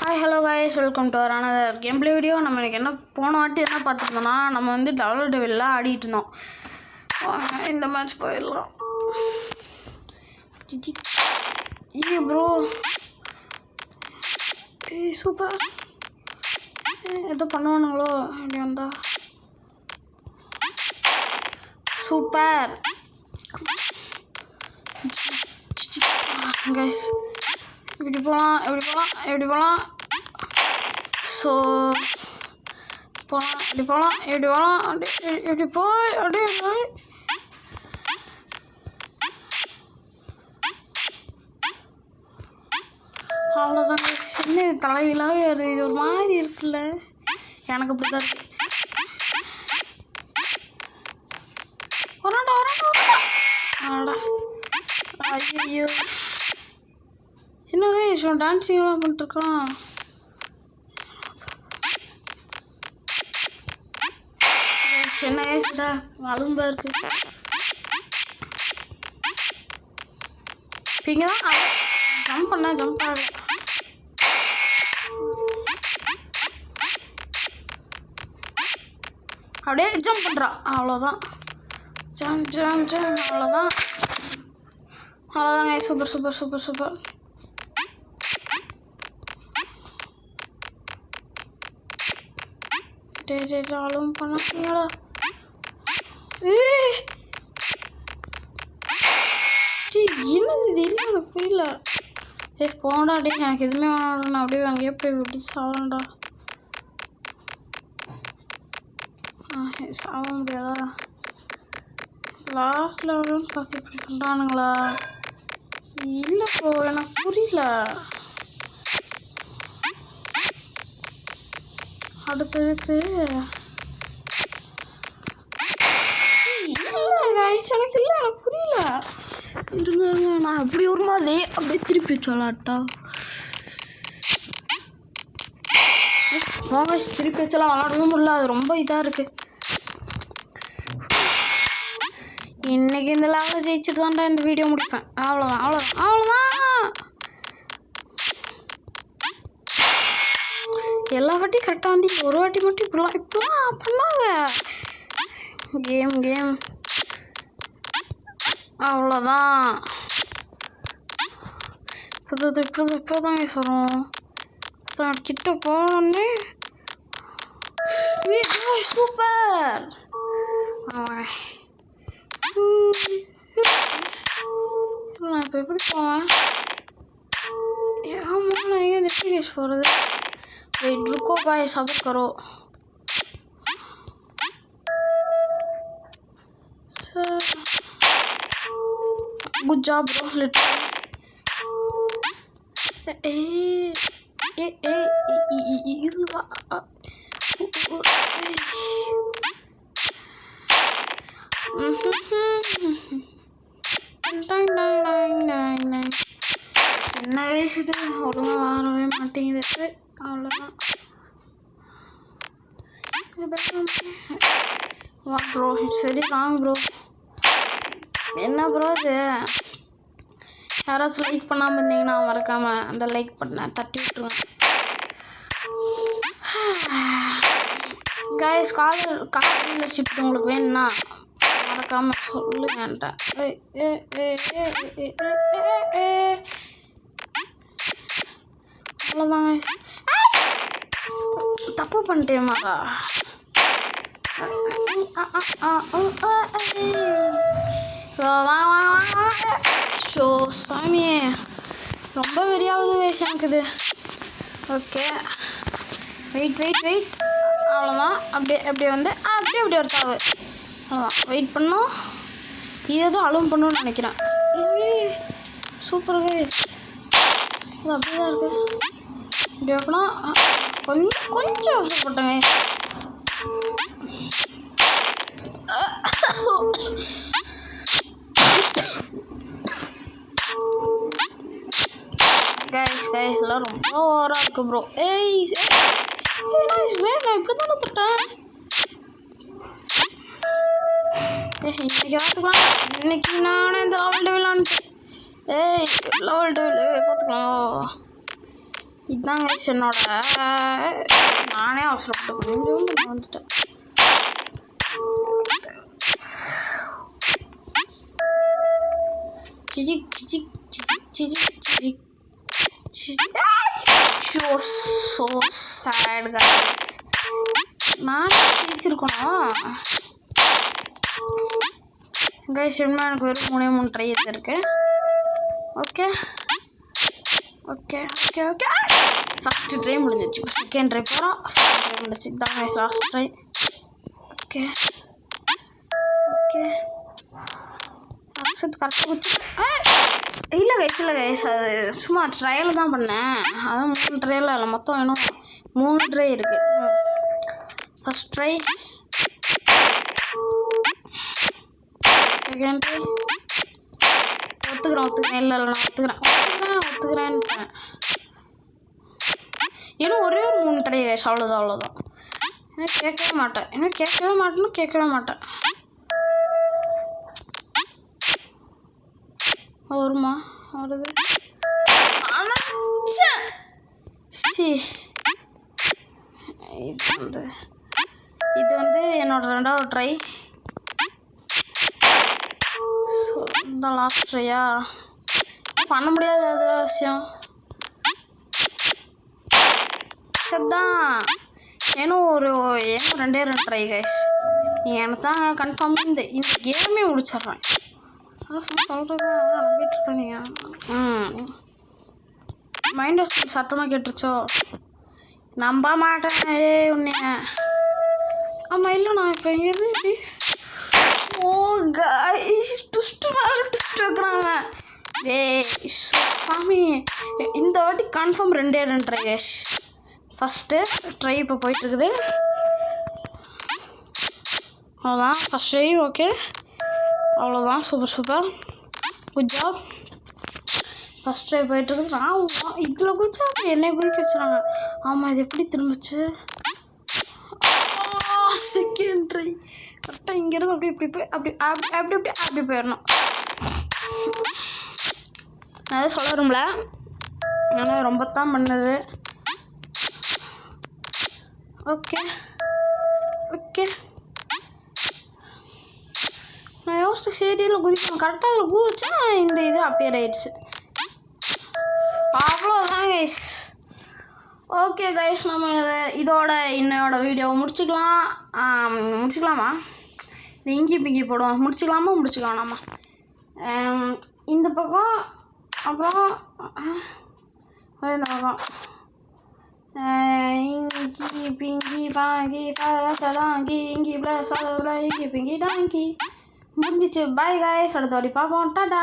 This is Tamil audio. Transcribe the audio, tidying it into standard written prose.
Hi hello guys, welcome to another gameplay video. நம்ம இன்றைக்கி போன வாட்டி என்ன பார்த்துருந்தோம்னா, நம்ம டபுள் டெவில்லாம் ஆடிட்டு இருந்தோம். இந்த மேட்ச் போயிடலாம். Bro super. எதோ பண்ணுவானுங்களோ அப்படி வந்தா சூப்பர் கைஸ். இப்படி போகலாம். ஸோ போகலாம் இப்படி போய் அவ்வளோதான் கைஸ். என்ன இது தலையிலாவே வருது, இது ஒரு மாதிரி இருக்குல்ல, எனக்கு அப்படி தான் இருக்கு. ஐயோ என்ன கைஸ், டான்ஸிங்லாம் பண்ணிட்டுருக்கான். என்ன கைஸ்டா அலும்பா இருக்கு. இங்கே தான் ஜம்ப் ஆகல. அப்படியே ஜம்ப் பண்ணுறான், அவ்வளோதான். ஜம்ப் அவ்வளோதான் கைஸ். சூப்பர். ஆளும் பண்ணீங்களா? என்னது இது? இல்லை எனக்கு புரியல. போடா டே, எனக்கு எதுவுமே வேணாடா. நான் அப்படியே அங்கேயே போய் விட்டு சாவண்டா. சாவ முடியாதா? லாஸ்ட் லெவலுன்னு பார்த்து இப்படி பண்ணுறானுங்களா? இல்லை ப்ரோ, எனக்கு புரியல. அடுத்ததுக்கு எனக்கு புரியல. இருங்க, நான் அப்படி ஒரு மாதிரி அப்படியே திருப்பி சொல்லாட்டா. திருப்பி வச்சலாம் விளாடவே முடியல, அது ரொம்ப இதாக இருக்குது. இன்னைக்கு இந்த லெவலில் ஜெயிச்சுட்டு தான்டா இந்த வீடியோ முடிப்பேன். அவ்வளோதான். எல்லா வாட்டியும் கரெக்டாக வந்து ஒரு வாட்டி மட்டும் இப்படிலாம் பண்ணாத. கேம் அவ்வளோதான். இப்போதான் சொல்கிறோம். கிட்ட போனோடனே சூப்பர். நான் இப்போ எப்படி போவேன்? ஆமாம், நான் எங்கே ரிஷிகேஷ் போகிறது? वेट रुको भाई, सब्र करो. Good job bro, literally. என்ன வயசுது ஒழுங்காக வரவே மாட்டேங்குது. அவ்வளோதான். வா ப்ரோ, சரி வாங்க ப்ரோ. என்ன ப்ரோ இது? யாராச்சும் லைக் பண்ணாமல் இருந்தீங்கன்னா மறக்காமல் அந்த லைக் பண்ண தட்டி விட்டுருவேன். கைஸ், கால் டீலர்ஷிப் உங்களுக்கு வேணும்னா மறக்காமல் சொல்லுங்கன்ட்ட. அவ்வளோதான். தப்பு பண்ணிட்டேமாடா. ஷோ சாமியே, ரொம்ப வெறியாகுது கைஸ் எனக்கு இது. Okay, wait. அவ்வளோதான். அப்படியே வந்து அப்படியே ஒரு தாவு. அவ்வளோதான், வெயிட் பண்ணோம். இது எதுவும் அலோவ் பண்ணணும்னு நினைக்கிறேன். சூப்பர் கைஸ், அது அப்படியே தான் இருக்குது. இப்படி வைக்கணும். கொஞ்சம் அவசரப்பட்டேங்க. கைஸ் எல்லாம் ரொம்ப ஓவராக இருக்கு ப்ரோ. நான் இப்படி தானே தொட்டேன். இன்னைக்கு பார்த்துக்கலாம். இன்னைக்கு நானே இந்த லெவல் டெவில் லெவல் டெவில் பார்த்துக்கலாம். இதுதான் கைஸ் என்னோட நானே அவசரப்பட்டு கொஞ்சம் வந்துட்டேன். சிஜிக் சிஜிக் சிஜிக் சிஜிக் சிஜிக் சிஜிக். So sad guys. நானே ஜெயிச்சிருக்கணும் கைஸ். இன்னும் எனக்கு ஒரு 3 ட்ரை இருக்கு. Okay okay okay okay. First try முடிஞ்சிச்சு. செகண்ட் ட்ரை போகிறோம். செகண்ட் ட்ரை முடிஞ்சிச்சு. இதுதான் guys last try. Okay okay. Akshat கரெக்டாக வச்சு இல்லை கைஸ் அது சும்மா ட்ரையல் தான் பண்ணேன். அதான் 3 ட்ரையில் இல்லை, மொத்தம் இன்னும் 3 ட்ரை இருக்குது. First try, second try. ஒத்துக்கிறேன் இல்லை நான் ஒத்துக்கிறேன்ட்டேன். இன்னும் ஒரே ஒரு 3 ட்ரை கைஸ். அவ்வளோதான். இன்னும் கேட்கவே மாட்டேன். வருமா? வருது. இது வந்து என்னோட 2வது ட்ரை. இந்த லாஸ்ட் ட்ரையா பண்ண முடியாது. அது விஷயம் சரிதான். ஏன்னும் 2 ட்ரை கைஸ். எனக்கு தான் கன்ஃபார்ம் இந்த கேமே முடிச்சிட்றேன். சொல்கிறதா நம்பிட்டு இருக்கேன். நீங்கள் மைண்ட் வாஷ் சத்தமாக கேட்டுருச்சோ? நம்ப மாட்டேன் உன்னைய. ஆமாம் இல்லை நான் இப்போ எது இப்படி ஓ கைஸ் ட்விஸ்ட்டு மேலே ட்விஸ்ட் வைக்கிறாங்க. சாமி இந்த வாட்டி confirm 2 try guys. First try இப்போ போயிட்டுருக்குது. அவ்வளோதான் ஃபஸ்ட் ட்ரை. ஓகே அவ்வளோதான். Super good job. First try போயிட்டுருக்கு. நான் இதில் குதிச்சா என்னை குதிக்க வச்சுறாங்க. ஆமாம் இது எப்படி திரும்பிச்சு? செகண்ட் ட்ரை கரெக்டாக இங்கேருந்து இப்படி போய் அப்படி போயிடணும். நான் எதுவும் சொல்ல விரும்பல, ஆனால் ரொம்ப தான் பண்ணது. ஓகே நான் யோசிச்சு சீரியலில் குதிக்கணும். கரெக்டாக அதில் குதிச்சா இந்த இது அப்பியர் ஆயிடுச்சு. அவ்வளோதான் கைஸ். ஓகே கைஸ், நம்ம இதோட இன்னையோட வீடியோவை முடிச்சுக்கலாமா? இந்த இங்கி பிங்கி போடுவோம். முடிச்சுக்கலாமா? இந்த பக்கம் அப்புறம் இந்த பக்கம் இங்கி பிங்கி பாங்கி பலாங்கி இங்கி ப்ளஸ் இங்கி பிங்கி டாங்கி முடிஞ்சிச்சு. Bye guys. அடுத்த வாட்டி பார்ப்போம். டாடா.